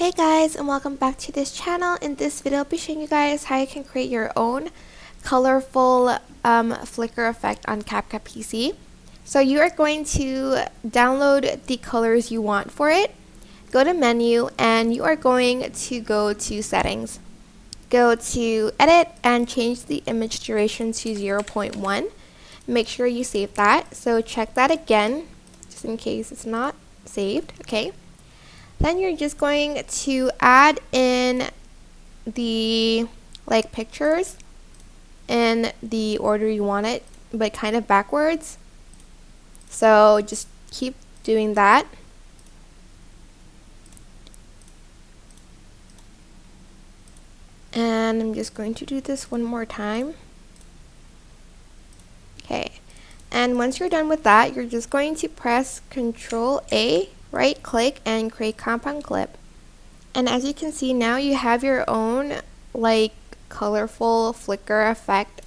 Hey guys, and welcome back to this channel. In this video I'll be showing you guys how you can create your own colorful flicker effect on CapCut PC. So you are going to download the colors you want for it, go to menu, and you are going to go to settings. Go to edit and change the image duration to 0.1. Make sure you save that. So check that again just in case it's not saved. Okay. Then you're just going to add in the pictures in the order you want it, but kind of backwards. So just keep doing that. And I'm just going to do this one more time. Okay. And once you're done with that, you're just going to press Control A, right click, and create compound clip. And as you can see, now you have your own colorful flicker effect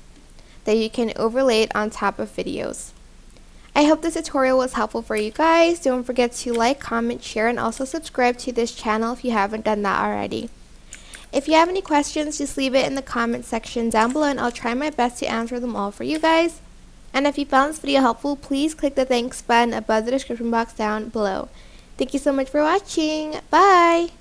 that you can overlay it on top of videos. I hope this tutorial was helpful for you guys. Don't forget to like, comment, share, and also subscribe to this channel if you haven't done that already. If you have any questions, just leave it in the comment section down below and I'll try my best to answer them all for you guys. And if you found this video helpful, please click the thanks button above the description box down below. Thank you so much for watching. Bye!